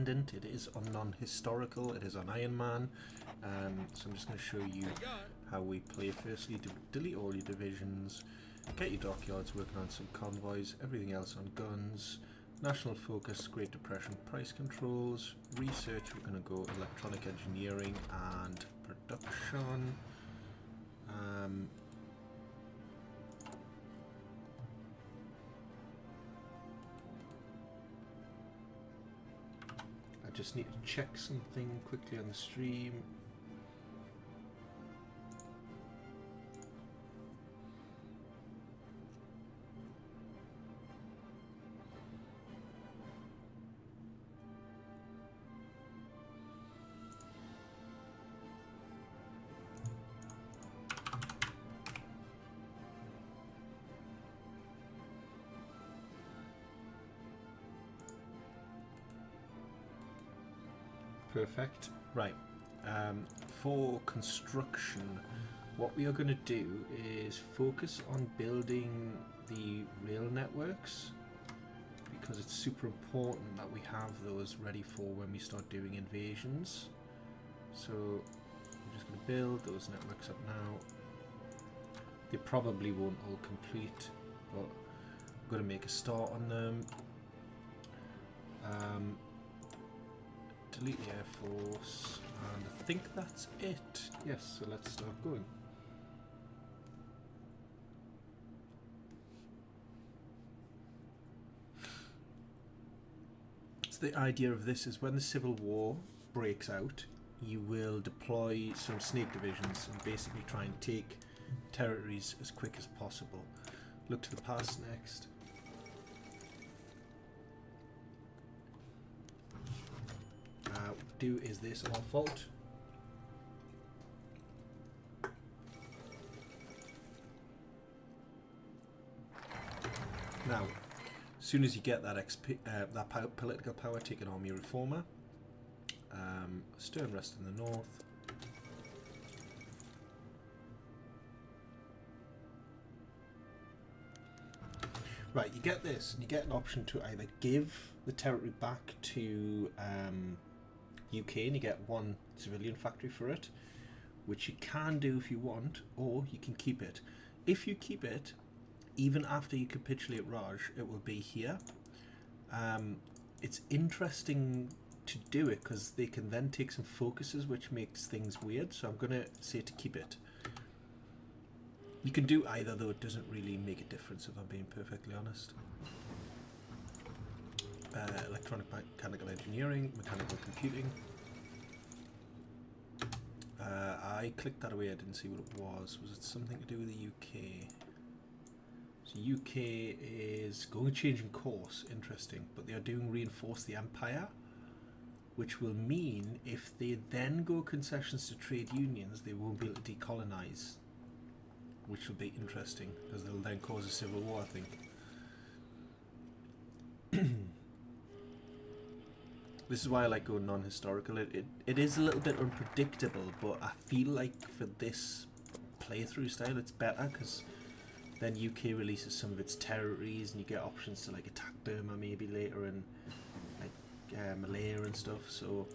independent, it is on non-historical, it is on Iron Man. So I'm just going to show you how we play. Firstly, delete all your divisions, get your dockyards working on some convoys, everything else on guns, national focus, Great Depression, price controls, research, we're going to go electronic engineering and production. I just need to check something quickly on the stream. Perfect. Right. For construction, what we are going to do is focus on building the rail networks, because it's super important that we have those ready for when we start doing invasions. So I'm just going to build those networks up now. They probably won't all complete, but I'm going to make a start on them. Delete the Air Force, and I think that's it. Yes, so let's start going. So the idea of this is when the Civil War breaks out, you will deploy some snake divisions and basically try and take territories as quick as possible. Look to the past next. Do is this our fault? Now, as soon as you get that political power, take an army reformer. Stern rest in the north. Right, you get this, and you get an option to either give the territory back to UK, and you get one civilian factory for it, which you can do if you want, or you can keep it. If you keep it, even after you capitulate Raj, it will be here. It's interesting to do it because they can then take some focuses, which makes things weird, so I'm going to say to keep it. You can do either, though it doesn't really make a difference if I'm being perfectly honest. Electronic mechanical engineering, mechanical computing. I clicked that away, I didn't see what it was. Was it something to do with the UK? So UK is going changing course, interesting, but they are doing reinforce the empire, which will mean if they then go concessions to trade unions, they won't be able to decolonize, which will be interesting because they'll then cause a civil war, I think. This is why I like going non-historical. It is a little bit unpredictable, but I feel like for this playthrough style it's better because then UK releases some of its territories and you get options to like attack Burma maybe later and like Malaya and stuff, so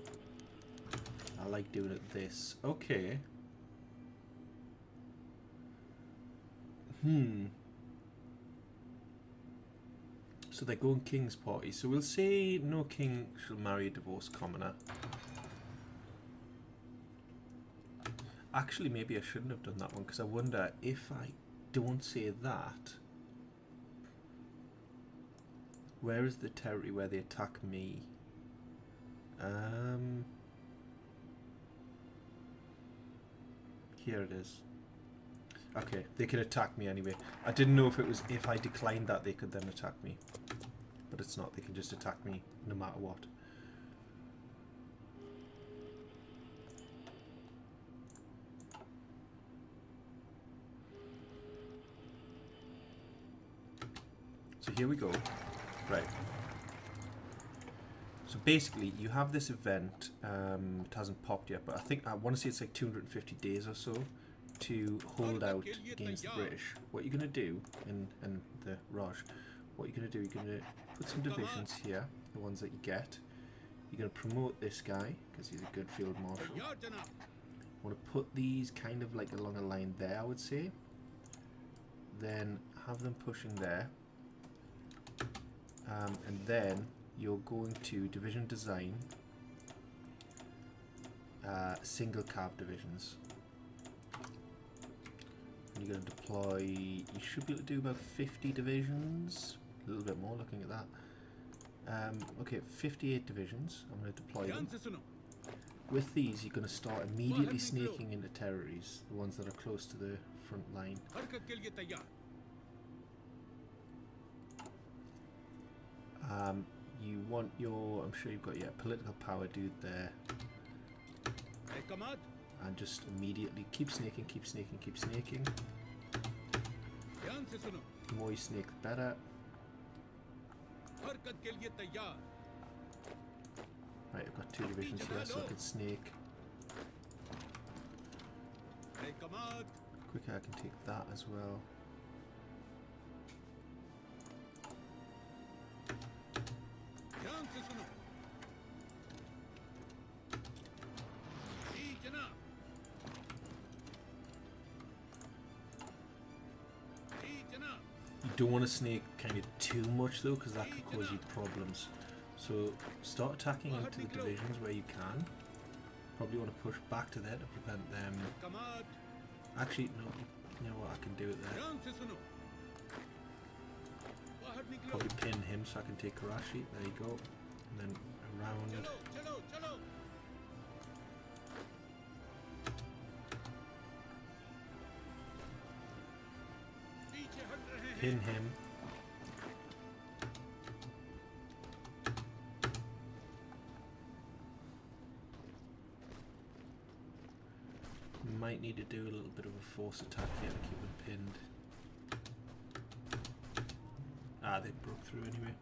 I like doing it this. Okay. So they're going King's Party. So we'll say no king shall marry a divorced commoner. Actually, maybe I shouldn't have done that one because I wonder if I don't say that, where is the territory where they attack me? Here it is. Okay, they can attack me anyway. I didn't know if it was if I declined that they could then attack me. But it's not, they can just attack me no matter what. So here we go. Right. So basically you have this event, it hasn't popped yet, but I think I want to say it's like 250 days or so to hold out against the British. What you're going to do in the Raj, what you're going to do, you're going to put some divisions here, the ones that you get. You're going to promote this guy because he's a good field marshal. Want to put these kind of like along a line there, I would say. Then have them pushing there. And then you're going to division design single cab divisions. And you're going to deploy, you should be able to do about 50 divisions, a little bit more looking at that. Okay, 58 divisions, I'm going to deploy them. With these you're going to start immediately snaking into territories, the ones that are close to the front line. You want your, I'm sure you've got your political power dude there. And just immediately keep snaking, keep snaking, keep snaking. The more you snake, the better. Right, I've got 2 divisions here, so I can snake. Quicker, I can take that as well. You don't want to snake kind of too much though, because that could cause you problems. So start attacking into the divisions where you can. Probably want to push back to there to prevent them. Actually, no, you know what, I can do it there. Probably pin him so I can take Karachi. There you go. And then around. Pin him. Might need to do a little bit of a force attack here to keep them pinned. Ah, they broke through anyway.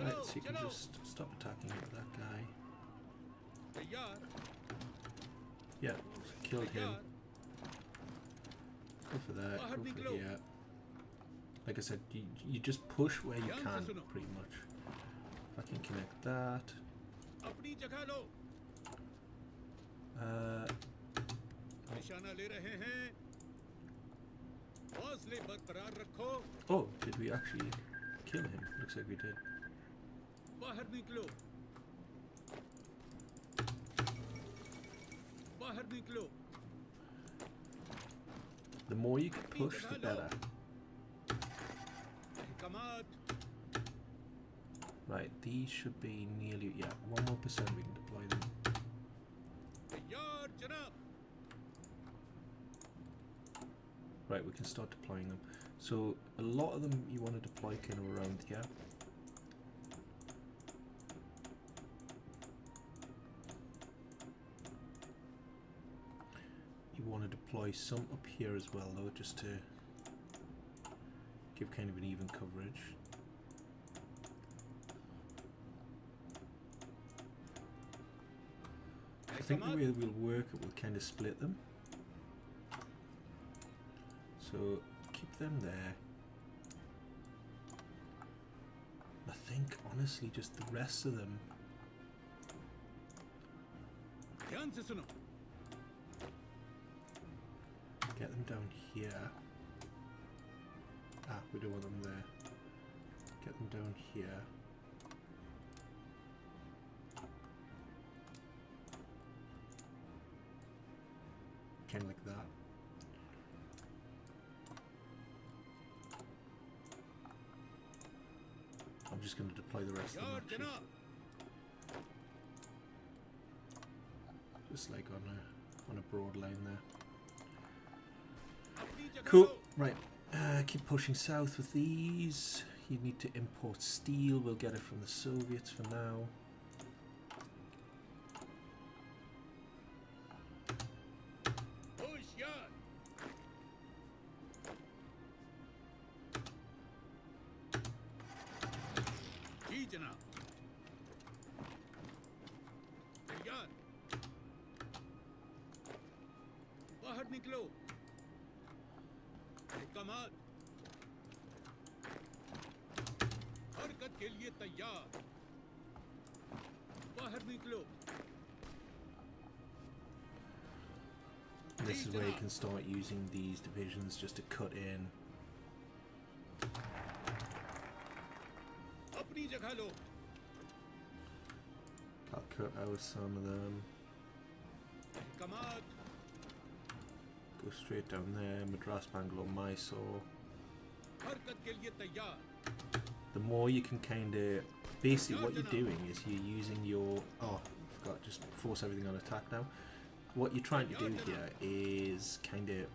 Right, so you can just stop attacking that guy. Yeah, killed him. Go for that, go for here. Like I said, you just push where you can, pretty much. If I can connect that. Oh, did we actually kill him? Looks like we did. The more you can push, the better. Right, these should be nearly, yeah, 1 more % we can deploy them. Right, we can start deploying them. So a lot of them you want to deploy kind of around here. You want to deploy some up here as well though, just to give kind of an even coverage. I think the way we'll work it will kind of split them. So keep them there. I think honestly just the rest of them. Get them down here. Ah, we don't want them there. Get them down here. Kind of like that. I'm just going to deploy the rest of them actually. Just like on a broad line there. Cool. Right. Keep pushing south with these. You need to import steel. We'll get it from the Soviets for now. This is where you can start using these divisions just to cut in. I'll cut out some of them. Go straight down there, Madras, Bangalore, Mysore. The more you can kind of... Basically what you're doing is you're using your... Oh, I forgot, just force everything on attack now. What you're trying to do here is kind of...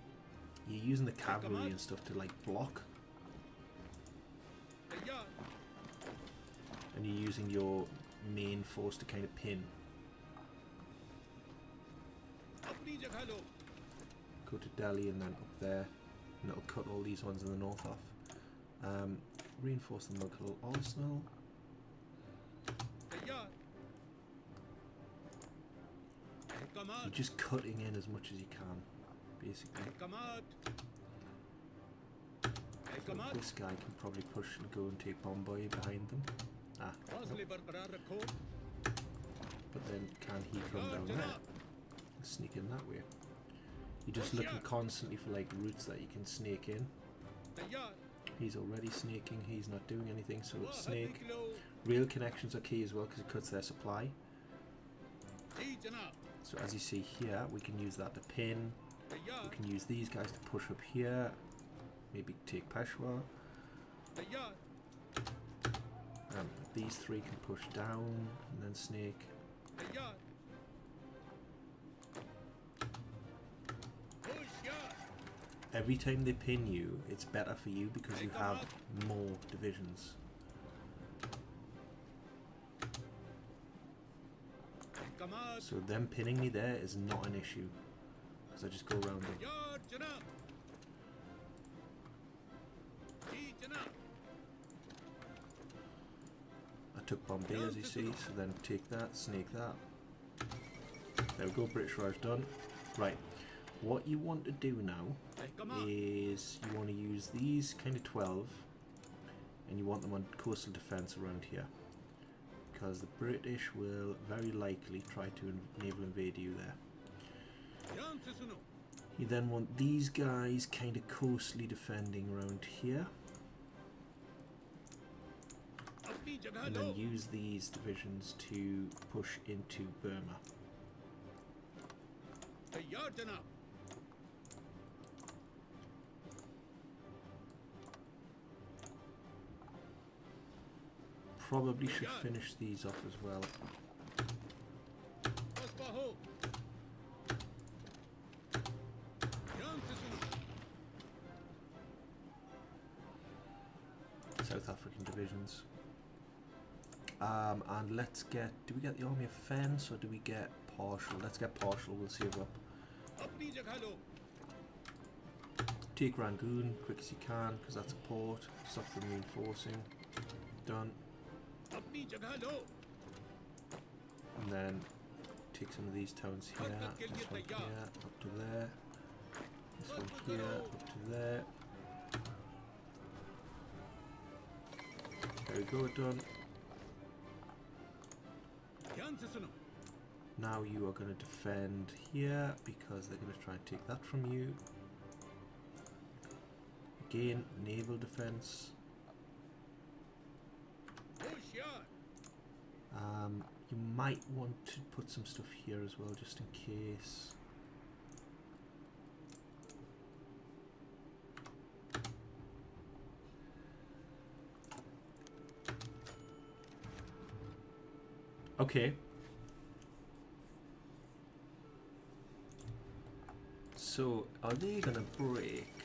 You're using the cavalry and stuff to like block. And you're using your main force to kind of pin. Go to Delhi and then up there, and it'll cut all these ones in the north off. Reinforce the local arsenal. You're just cutting in as much as you can, basically. So this guy can probably push and go and take Bombay behind them. Ah, nope. But then can he come down there and sneak in that way? You're just looking constantly for like routes that you can snake in. He's already snaking, he's not doing anything, so snake. Rail connections are key as well because it cuts their supply. So as you see here, we can use that to pin. We can use these guys to push up here. Maybe take Peshawar. These three can push down and then snake. Every time they pin you, it's better for you because you have more divisions. So them pinning me there is not an issue because I just go around them. I took Bombay as you see, so then take that, snake that. There we go, British Raj done. Right, what you want to do now is you want to use these kind of 12 and you want them on coastal defence around here because the British will very likely try to naval invade you there. You then want these guys kind of coastally defending around here. And then use these divisions to push into Burma. Probably should finish these off as well. South African divisions. And let's get, do we get the Army of Fence or do we get partial? Let's get partial, we'll save up. Take Rangoon, quick as you can, because that's a port. Stop them reinforcing. Done. And then take some of these towns here, this one here, up to there. This one here, up to there. There we go, done. Now you are going to defend here because they're going to try and take that from you. Again, naval defense. You might want to put some stuff here as well, just in case. Okay. So, are they gonna break?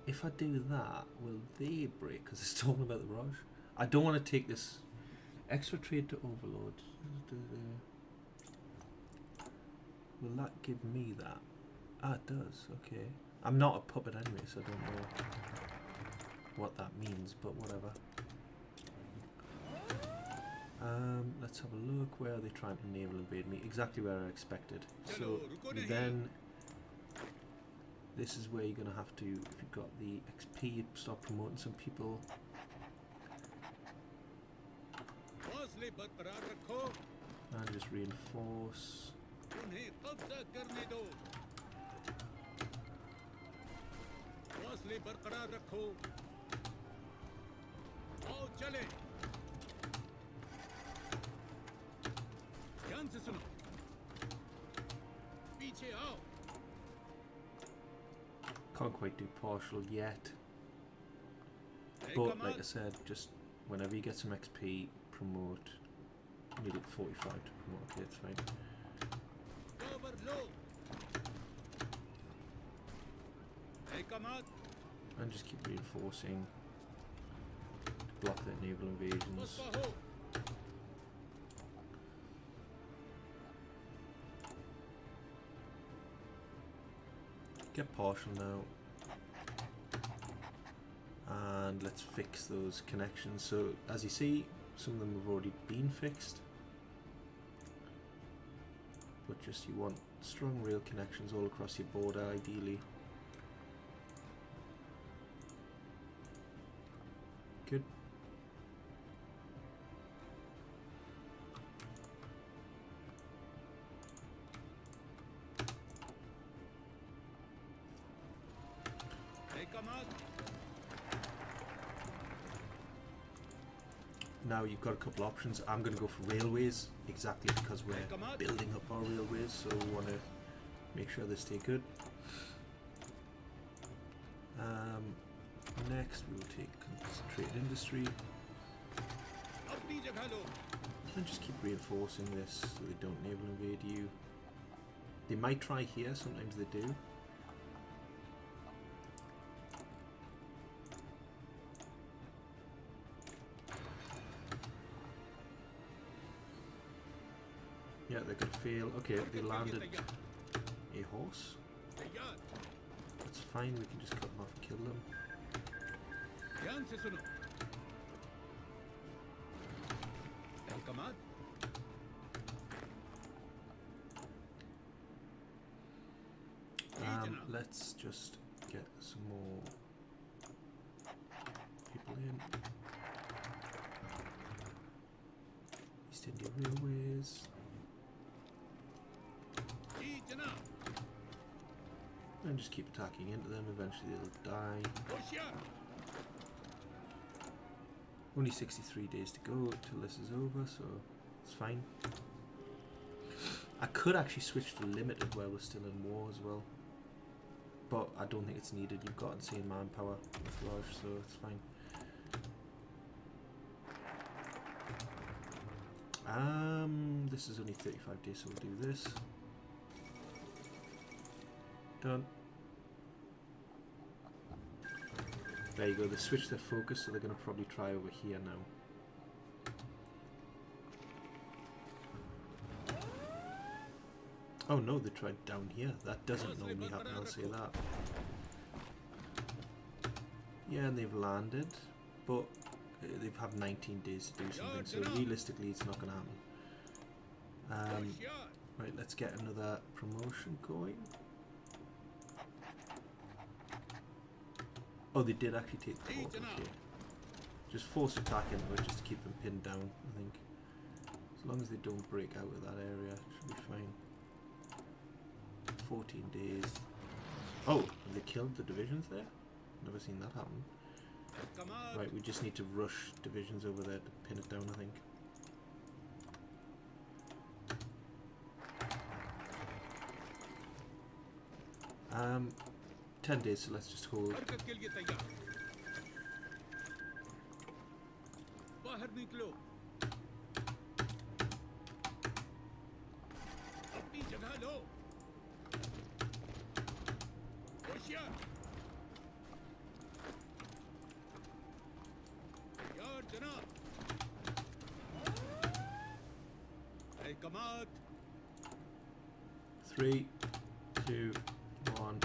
If I do that, will they break? Because it's talking about the Raj. I don't want to take this extra trade to Overlord. Will that give me that? Ah, it does. Okay. I'm not a puppet anyway, so I don't know what that means, but whatever. Let's have a look. Where are they trying to naval invade me? Exactly where I expected. So then this is where you're going to have to, if you've got the XP, start promoting some people. And just reinforce. Can't quite do partial yet, but like I said, just whenever you get some XP, promote. You need like 45 to promote. Okay, it's fine. And just keep reinforcing to block their naval invasions. Get partial now, and let's fix those connections. So as you see, some of them have already been fixed, but just you want strong rail connections all across your border ideally. Good. Now you've got a couple options. I'm going to go for railways, exactly because we're building up our railways, so we want to make sure they stay good. Next we will take concentrated industry and just keep reinforcing this so they don't naval invade you. They might try here, sometimes they do. Yeah, they're going to fail. Okay, they landed a horse. That's fine, we can just cut them off and kill them. Let's just get some more people in. East India Railways. And just keep attacking into them, eventually they'll die. Only 63 days to go till this is over, so it's fine. I could actually switch to limited while we're still in war as well, but I don't think it's needed. You've got insane manpower with Raj, so it's fine. This is only 35 days, so we'll do this. Done. There you go, they switched their focus, so they're going to probably try over here now. Oh no, they tried down here. That doesn't normally happen, I'll say that. Yeah, and they've landed, but they've had 19 days to do something, so realistically it's not going to happen. Right, let's get another promotion going. Oh, they did actually take the port, okay. Just force attack into it just to keep them pinned down, I think. As long as they don't break out of that area, it should be fine. 14 days. Oh, have they killed the divisions there? Never seen that happen. Right, we just need to rush divisions over there to pin it down, I think. 10 days, so let's just hold. Three, two, one.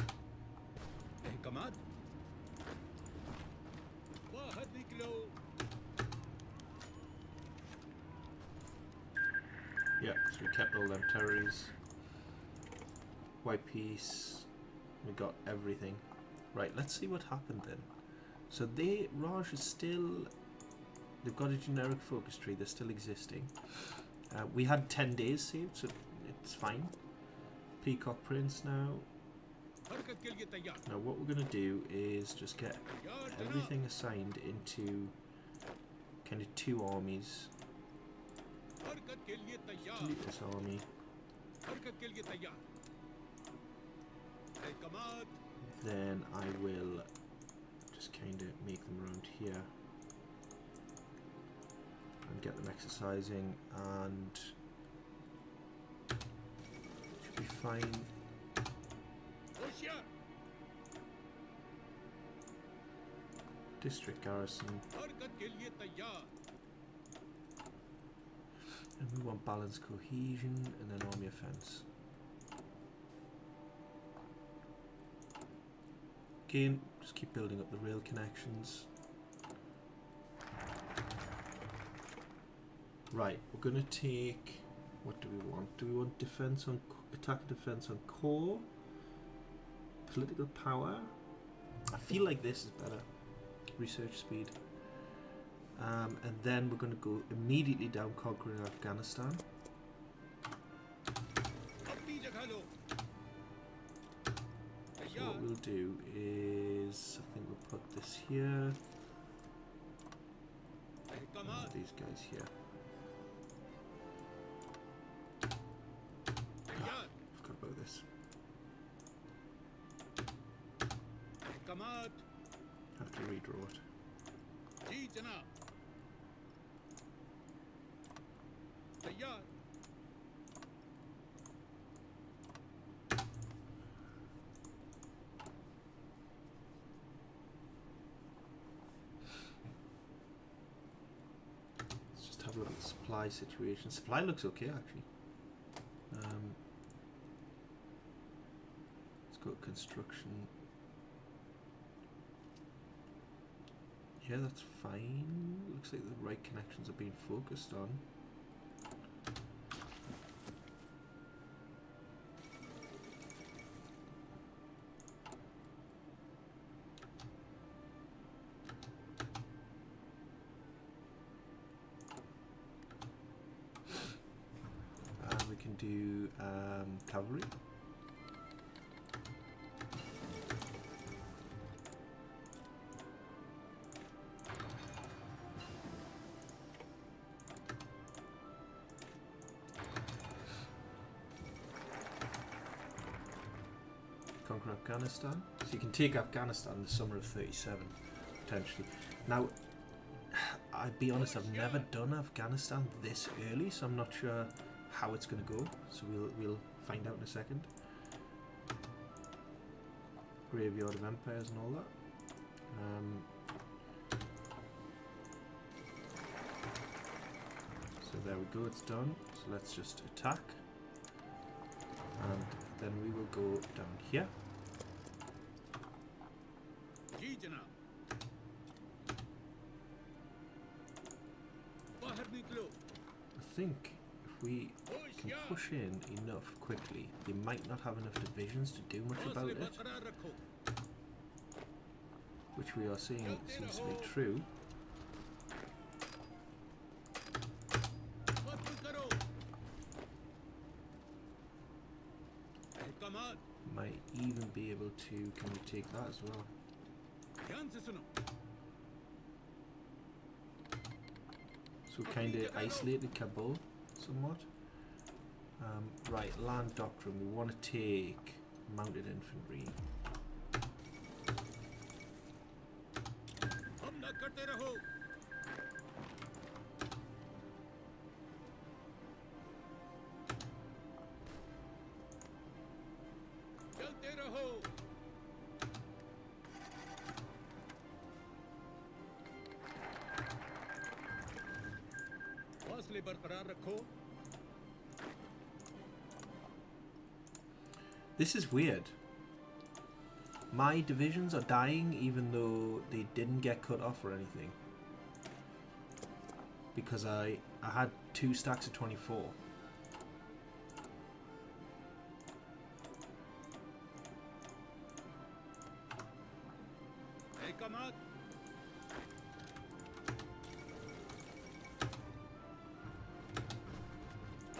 Yeah, so we kept all them territories. White peace. We got everything. Right, let's see what happened then. So Raj is still, they've got a generic focus tree, they're still existing. We had 10 days saved, so it's fine. Peacock Prince now. Now what we're going to do is just get everything assigned into kind of 2 armies. Delete this army. Then I will just kind of make them around here and get them exercising, and should be fine. District garrison. And we want balanced cohesion and then army offense. Again, just keep building up the rail connections. Right, we're going to take, what do we want? Do we want defense on attack and defense on core? Political power? I feel like this is better. Research speed. And then we're going to go immediately down conquering Afghanistan. So what we'll do is, I think we'll put this here. And these guys here. Forgot about this. Have to redraw it. Let's just have a look at the supply situation. Supply looks okay actually. Let's go to construction. Yeah, that's fine. Looks like the right connections are being focused on. And we can do cavalry. Conquer Afghanistan. So you can take Afghanistan in the summer of 37, potentially. Now, I'll be honest, I've never done Afghanistan this early, so I'm not sure how it's going to go. So we'll find out in a second. Graveyard of Empires and all that. So there we go, it's done. So let's just attack. And then we will go down here. I think if we can push in enough quickly, they might not have enough divisions to do much about it, which we are seeing seems to be true. Might even be able to, can we take that as well? So kind of isolated Kabul somewhat. Right, land doctrine, we want to take mounted infantry. This is weird. My divisions are dying even though they didn't get cut off or anything. Because I had 2 stacks of 24. अहकामात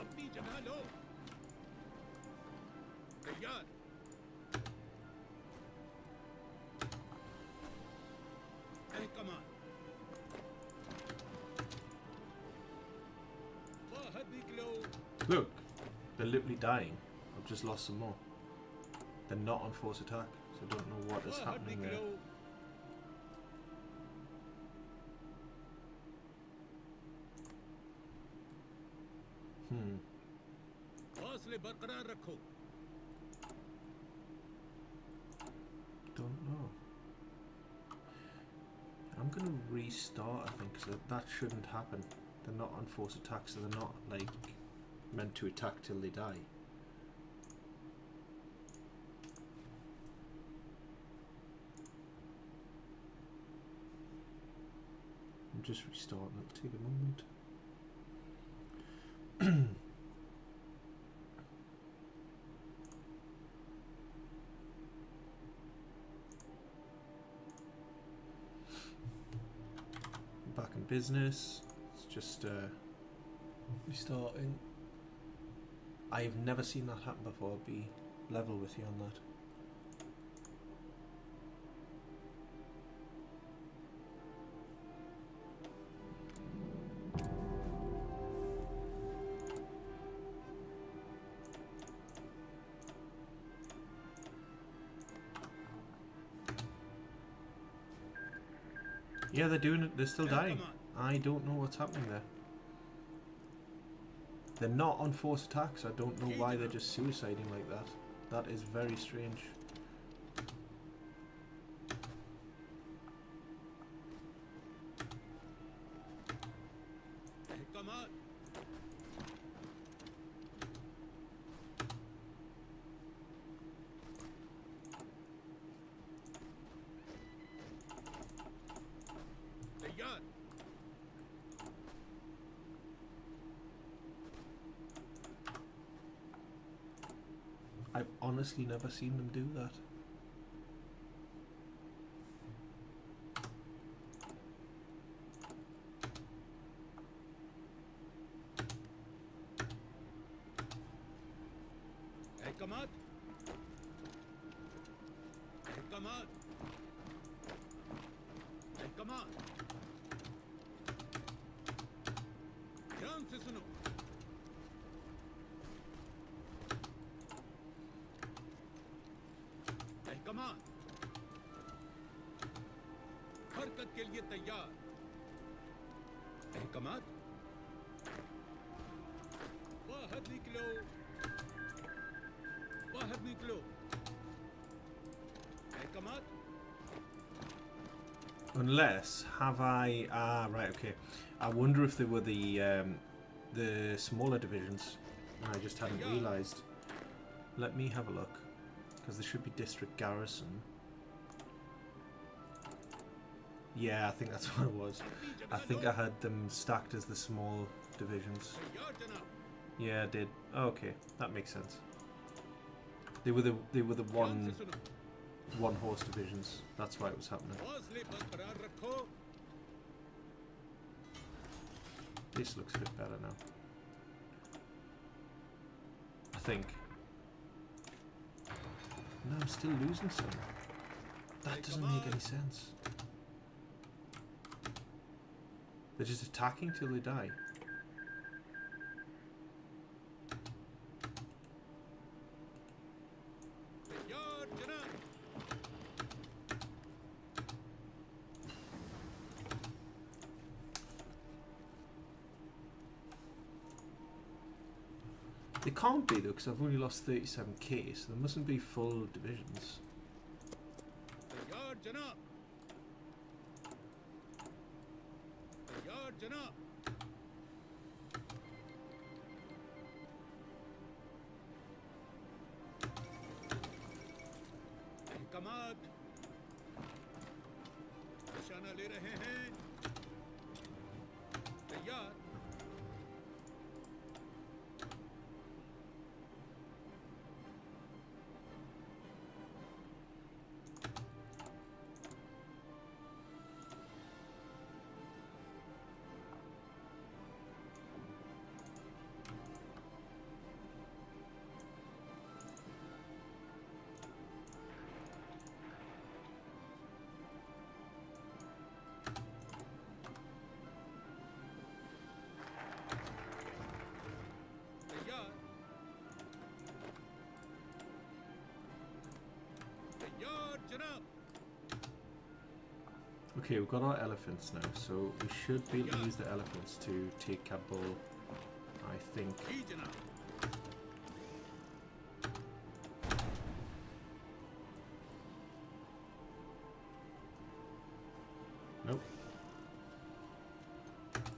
अपनी जगह लो तैयार अहकामात बाहर निकलो Look, they're literally dying. I've just lost some more. They're not on force attack, so I don't know what is बाहर happening there. निकलो हौसले बरकरार रखो Don't know. I'm gonna restart, I think, because that shouldn't happen. They're not on force attack, so they're not like meant to attack till they die. I'm just restarting. It'll take a moment. Back in business. It's just restarting. I've never seen that happen before. I'll be level with you on that. Yeah, they're doing it. They're still dying. I don't know what's happening there. They're not on force attacks. I don't know why they're just suiciding like that. That is very strange. अहकामात तैयार I've honestly never seen them do that. अहकामात अहकामात अहकामात ध्यान से सुनो अहकामात हरकत के लिए तैयार अहकामात बाहर निकलो बाहर निकलो अहकामात Unless, have I... Ah, right, okay. I wonder if they were the smaller divisions. I just hadn't realised. Let me have a look. Because there should be district garrison. Yeah, I think that's what it was. I think I had them stacked as the small divisions. तैयार जनाब Yeah, I did. Oh, okay, that makes sense. They were the ध्यान से सुनो one horse divisions. That's why it was happening. हौसले बरकरार रखो This looks a bit better now. I think. No, I'm still losing some. That doesn't make any sense. They're just attacking till they die. तैयार जनाब They can't be though, because I've only lost 37k, so there mustn't be full divisions. तैयार जनाब तैयार जनाब अहकामात निशाना ले रहे हैं तैयार Okay, we've got our elephants now, so we should be able to use the elephants to take Kabul, I think. जी जनाब Nope.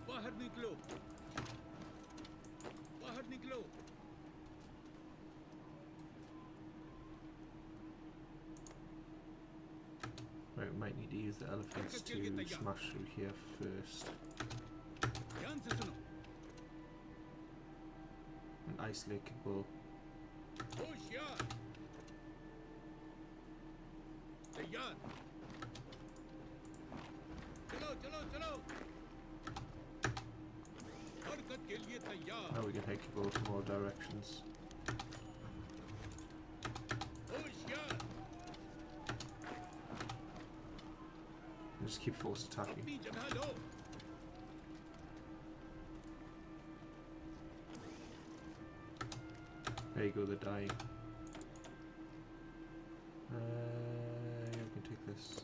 बाहर निकलो बाहर निकलो Right, we might need to use the elephants to smash through here first ध्यान से सुनो and isolate Kabul. होशियार तैयार चलो चलो चलो हरकत के लिए तैयार Now we can head Kabul from all directions. होशियार And just keep force attacking. अपनी जगह लो There you go, they're dying. Yeah, we can take this.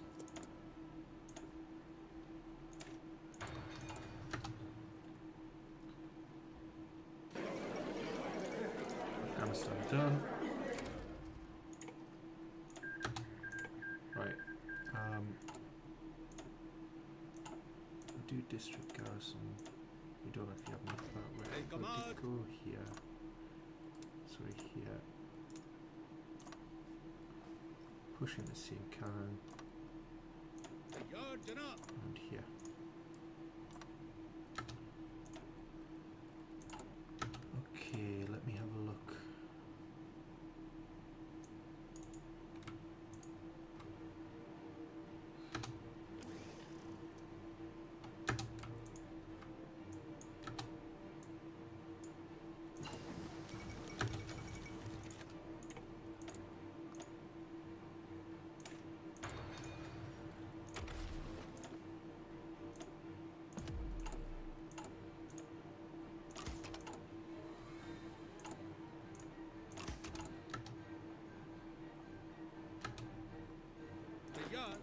Afghanistan done. Right. Do district garrison. We don't actually have enough of that. Where Hey, come we on. go here. Sorry, here. Pushing the same cannon तैयार जनाब and here. Okay, let me have a look. तैयार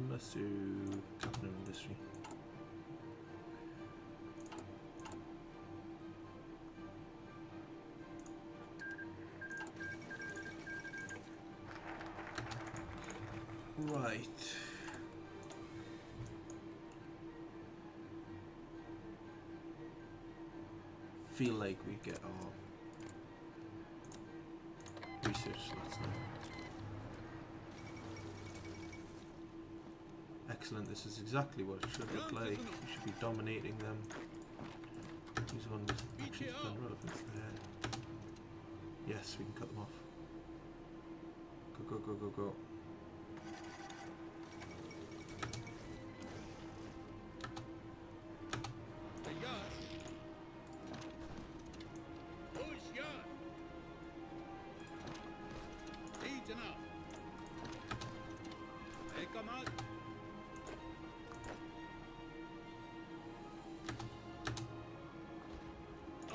Let's do cabinet industry. Right. Feel like we get our research slots now. Excellent, this is exactly what it should look like. We should be dominating them. Use one with actually fun relevance there. Yes, we can cut them off. Go, go, go, go, go. तैयार होशियार जी जनाब है कमाल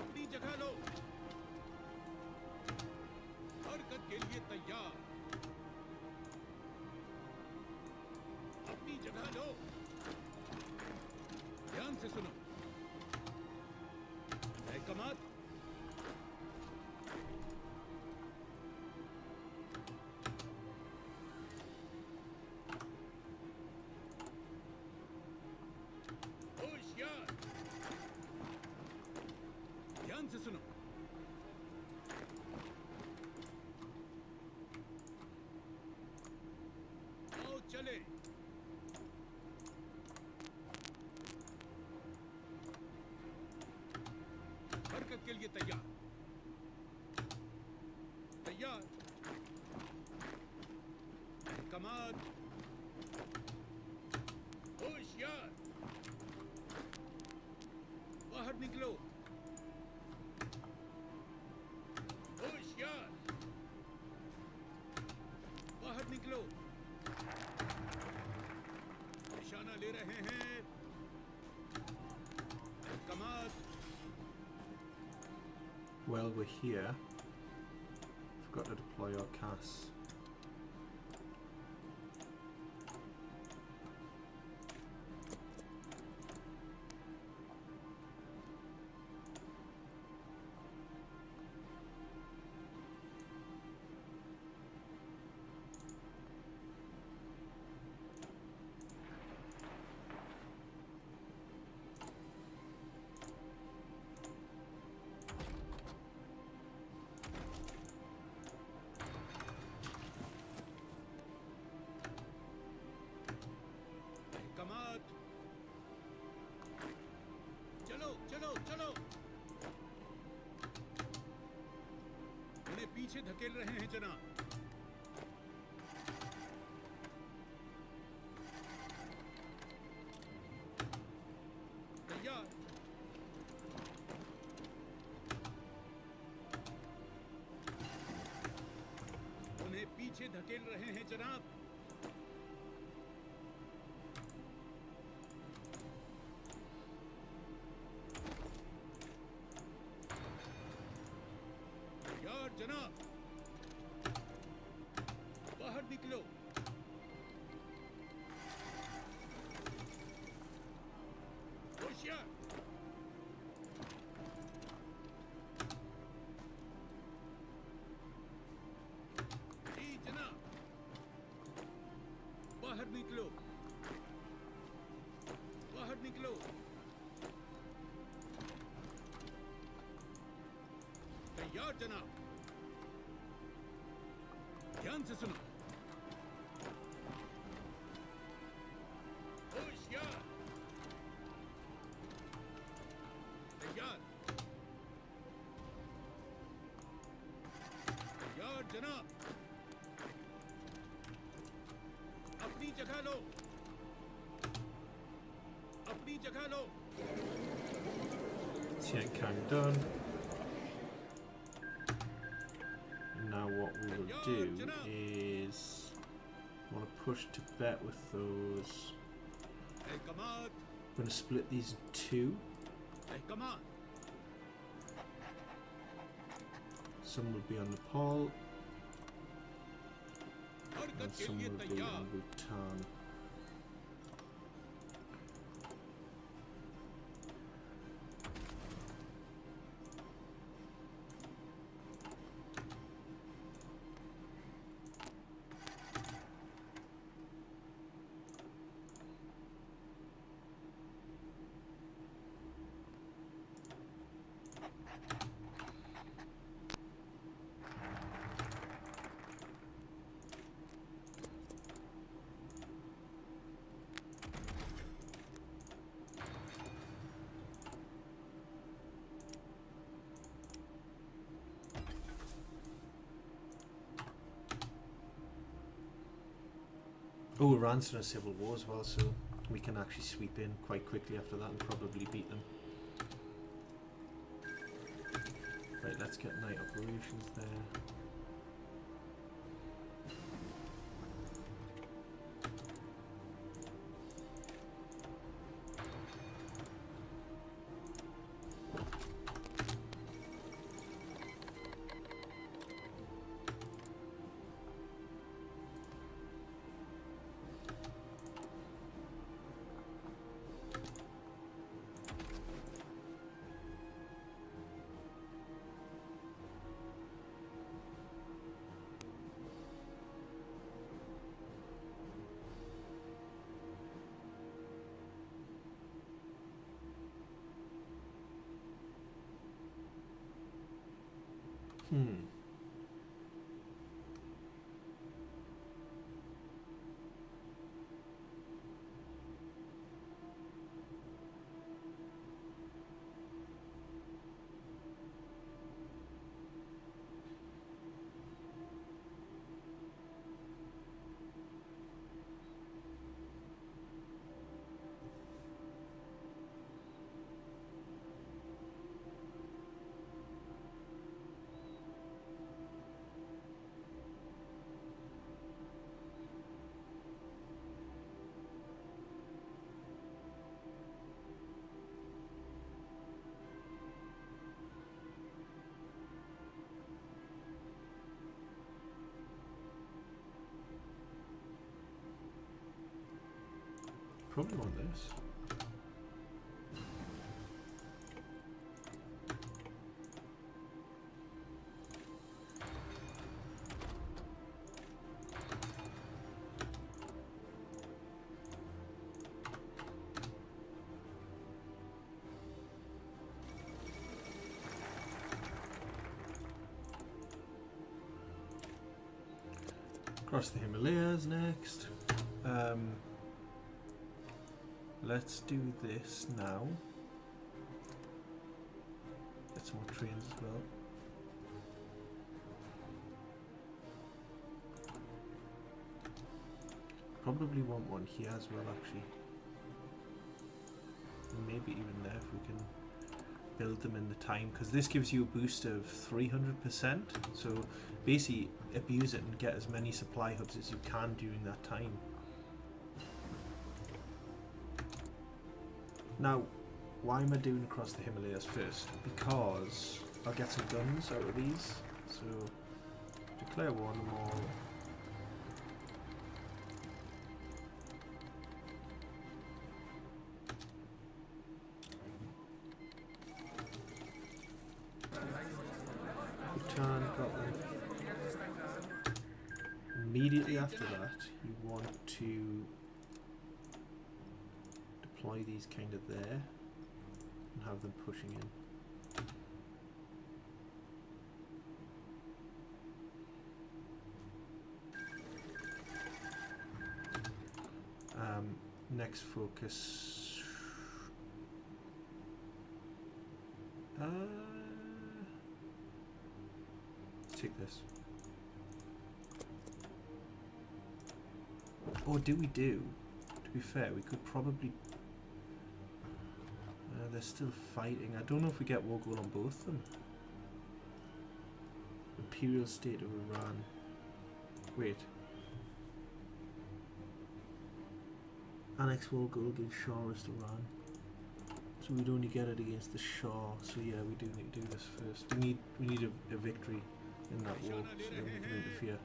अपनी जगह लो हरकत के लिए तैयार अपनी जगह लो ध्यान से सुनो है कमाल होशियार ध्यान से सुनो आओ चले हरकत के लिए तैयार तैयार कमाल होशियार बाहर निकलो while we're here, forgot to deploy our CAS. कमात चलो चलो चलो उन्हें पीछे धकेल रहे हैं जनाब तैयार उन्हें पीछे धकेल रहे हैं जनाब जनाब बाहर निकलो होशियार जी जनाब बाहर निकलो बाहर निकलो तैयार जनाब ध्यान से सुनो होशियार तैयार तैयार जनाब अपनी जगह लो अपनी जगह लो Check can done. Now what we will do is want to push to bet with those. Command. I'm going to split these in two. Command. Some will be on Nepal and some will be on Bhutan. Oh, Iran's in a civil war as well, so we can actually sweep in quite quickly after that and probably beat them. Right, let's get night operations there. Probably want this. Across the Himalayas next. Let's do this now. Get some more trains as well. Probably want one here as well, actually. Maybe even there if we can build them in the time, because this gives you a boost of 300%. So basically abuse it and get as many supply hubs as you can during that time. Now, why am I doing across the Himalayas first? Because I'll get some guns out of these. So declare war on them all. Bhutan, got them. Immediately after that, you want to deploy these kind of there and have them pushing in. Next focus. Let's take this. Or do we do? To be fair, we could probably. They're still fighting. I don't know if we get war goal on both of them. Imperial State of Iran. Wait. Annex war goal against Shahist Iran. So we'd only get it against the Shah. So yeah, we do need to do this first. We need a victory in that war, so then we can interfere.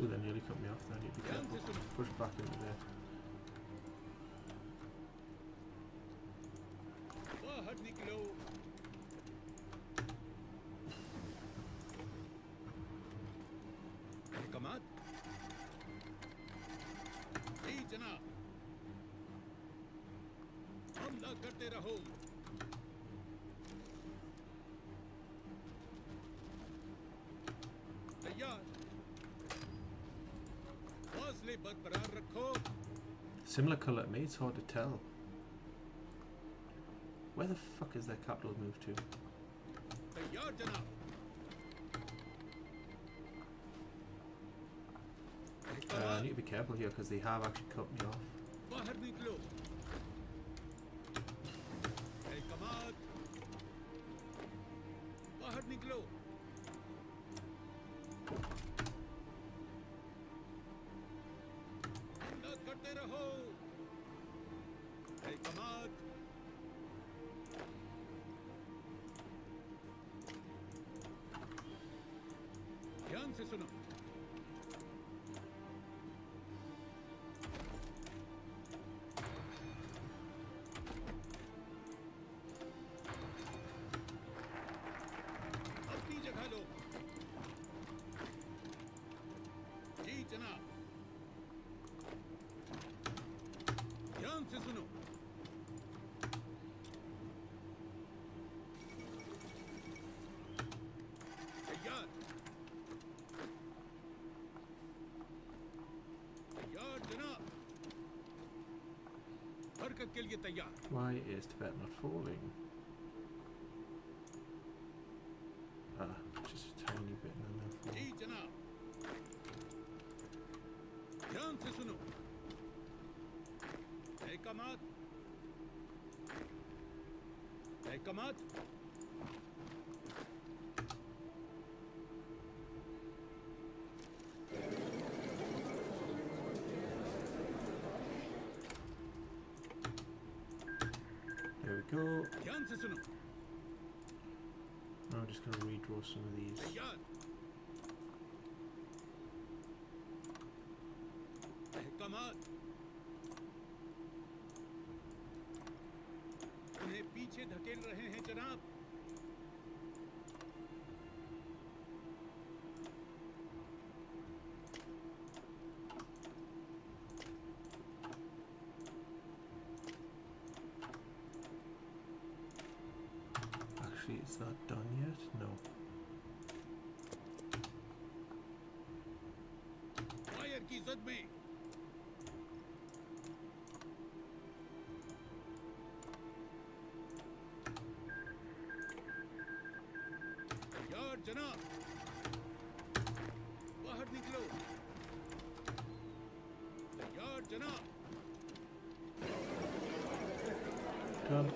Oh, that nearly cut me off there. I need to be careful. Push back into there. Similar colour to me, it's hard to tell. Where the fuck is their capital moved to? I need to be careful here because they have actually cut me off. Why is Tibet not falling? Just a tiny bit and then they'll fall. ध्यान से सुनो। I'm just going to redraw some of these. तैयार। अहकामात। उन्हें पीछे धकेल रहे हैं जनाब। Actually, is that done yet? No. Fire की जद में। तैयार जनाब। बाहर निकलो। तैयार जनाब। Come.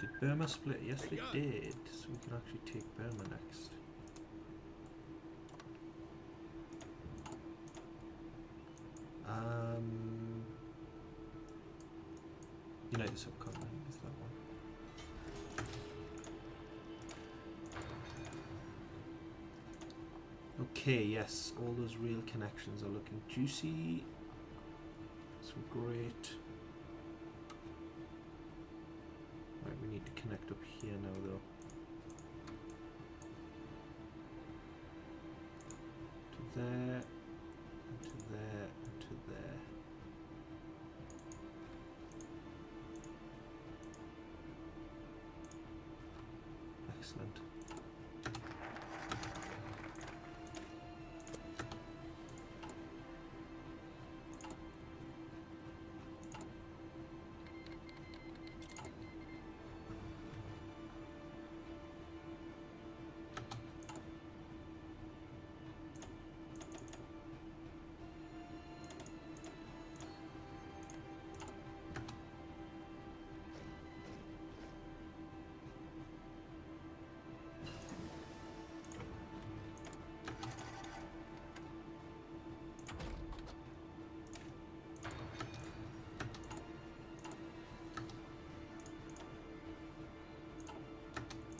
Did Burma split? Yes, they did. So we can actually take Burma next. United Subcontinent is that one. Okay, yes, all those real connections are looking juicy. So great. Right, we need to connect up here now though. To there, and to there, and to there. Excellent.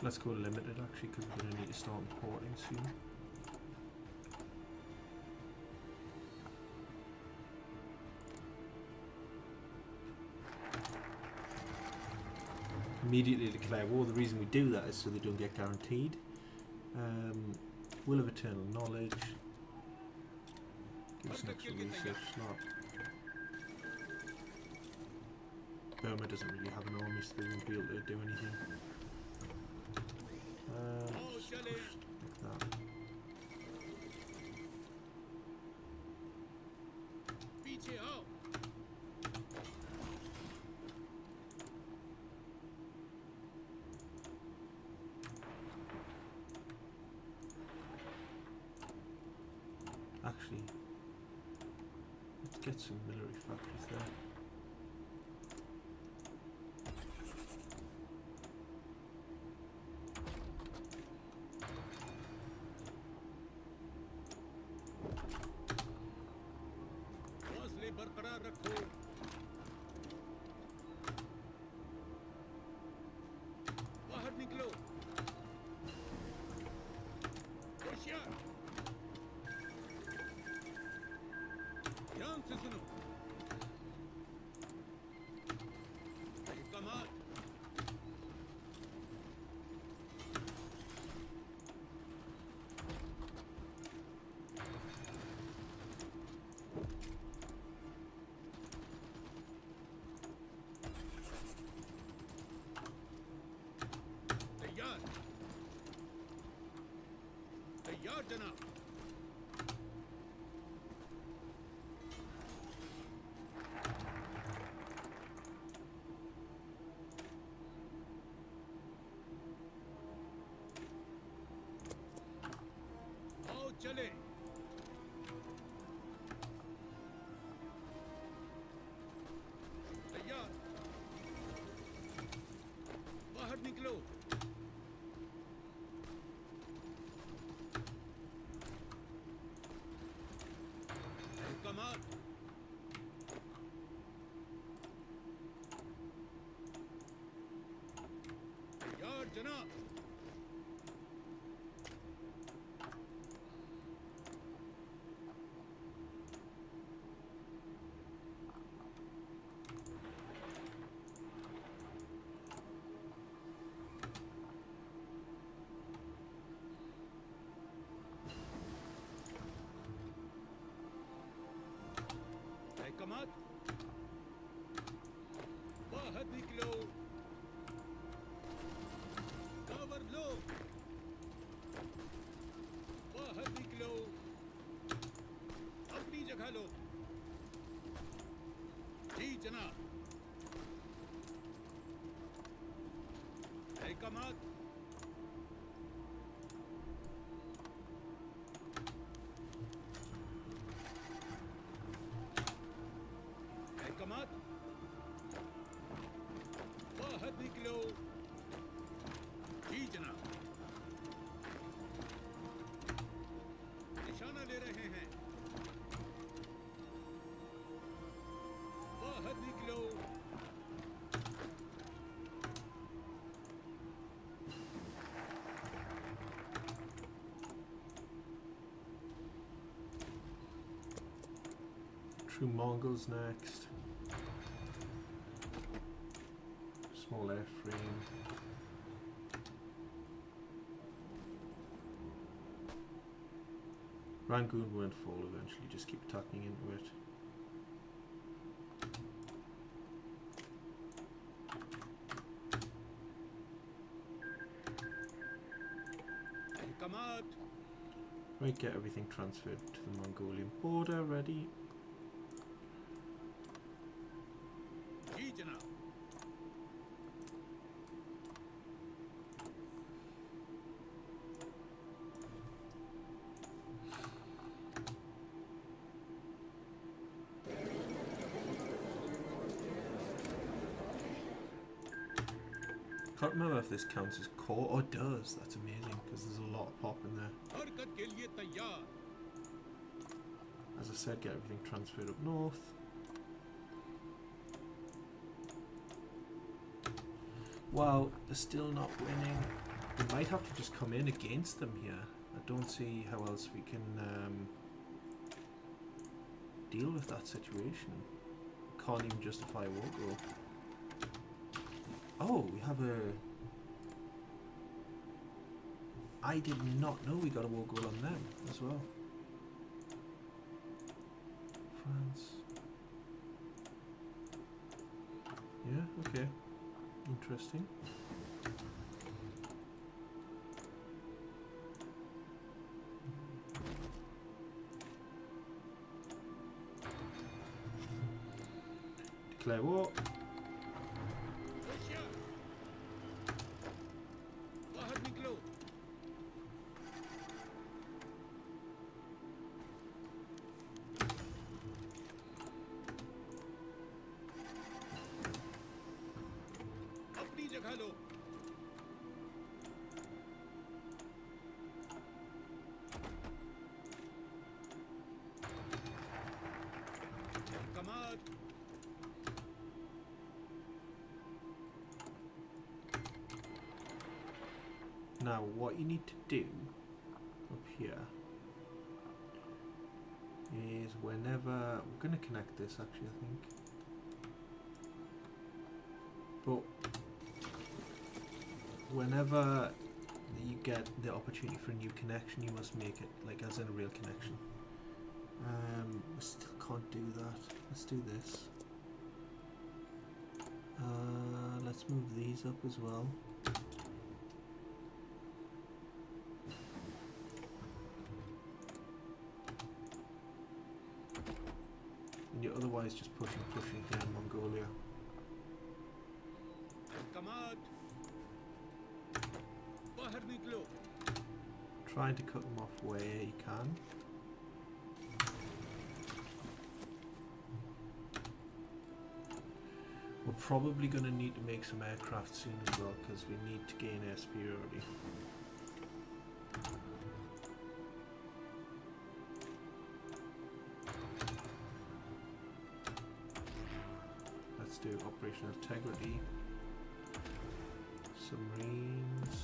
Let's go limited actually, because we're going to need to start importing soon. Immediately declare war. The reason we do that is so they don't get guaranteed. Will of Eternal Knowledge. Give us an extra research slot. Burma doesn't really have an army, so they won't be able to do anything. Just push like that. पीछे आओ। Actually, let's get some military factories there. हौसले बरकरार रखो। बाहर निकलो। होशियार। ध्यान से सुनो। अहकामात। तैयार। तैयार जनाब। आओ चले। तैयार। बाहर निकलो। जनाब। कमात बाहर निकलो, कवर लो, बाहर निकलो, अपनी जगह लो। जी जनाब। कमात कमात बाहर निकलो। जी जनाब। निशाना ले रहे हैं। बाहर निकलो। True Mongols next. Small airframe. Rangoon won't fall eventually, just keep attacking into it. कमात Right, get everything transferred to the Mongolian border, ready. जी जनाब। Can't remember if this counts as core. Oh, it does. That's amazing because there's a lot of pop in there. हरकत के लिए तैयार। As I said, get everything transferred up north. Wow, they're still not winning. We might have to just come in against them here. I don't see how else we can deal with that situation. Can't even justify a war goal. Oh, we have a... I did not know we got a war goal on them as well. France. Yeah, okay. Interesting. Declare war. Russia बाहर निकलो। अपनी जगह लो। कमात Now, what you need to do up here is whenever... We're going to connect this actually, I think. But whenever you get the opportunity for a new connection, you must make it like as in a real connection. We still can't do that. Let's do this. Let's move these up as well. And you're otherwise just pushing down Mongolia. कमात बाहर निकलो। Trying to cut them off where you can. We're probably going to need to make some aircraft soon as well because we need to gain air superiority. Let's do operational integrity. Submarines.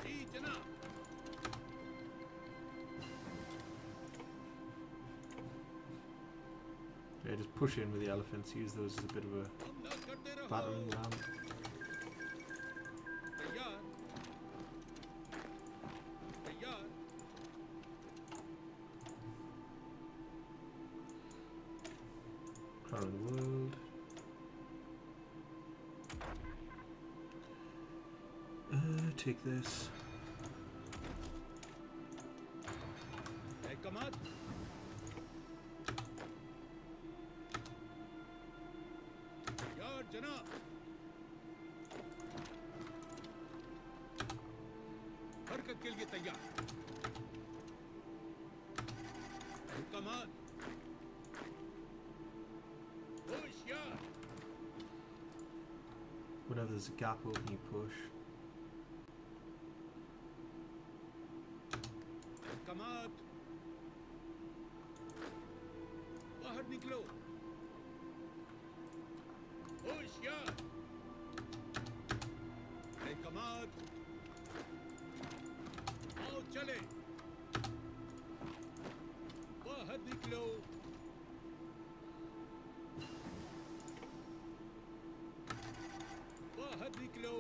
जी जनाब। Yeah, just push in with the elephants. Use those as a bit of a हमला करते रहो। battering ram. तैयार। तैयार। Crown of the world. Take this. कमात। तैयार जनाब। हरकत के लिए तैयार। कमात। होशियार। Whenever there's a gap open, you push. कमात। बाहर निकलो। होशियार। कमात। आओ चले। बाहर निकलो। बाहर निकलो।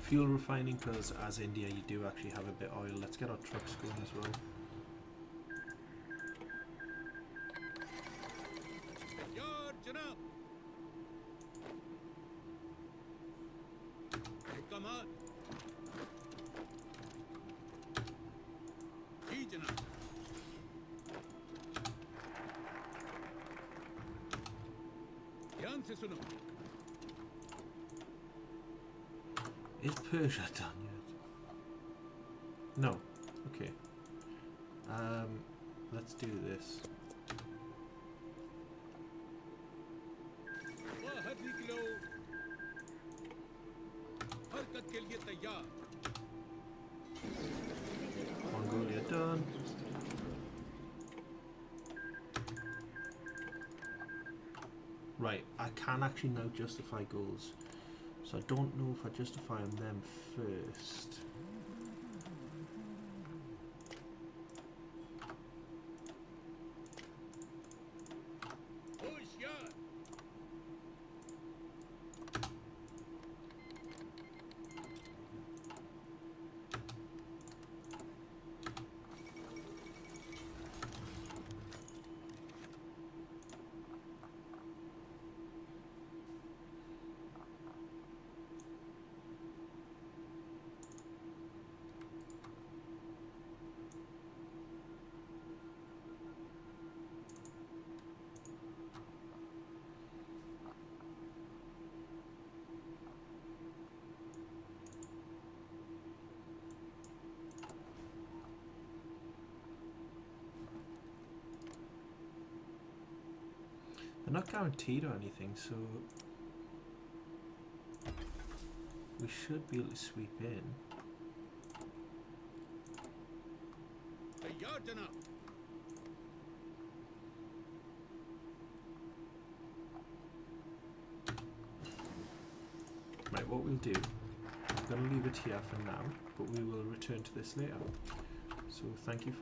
Fuel refining, because as India you do actually have a bit of oil. Let's get our trucks going as well. तैयार जनाब। कमात। जी जनाब। ध्यान से सुनो। Is Persia done yet? No. Okay. Let's do this. बाहर निकलो। हरकत के लिए तैयार। Mongolia done. Right, I can actually now justify goals. So I don't know if I justify on them first. होशियार। They're not guaranteed or anything, so we should be able to sweep in. तैयार जनाब। Right, what we'll do, I'm going to leave it here for now, but we will return to this later. So thank you for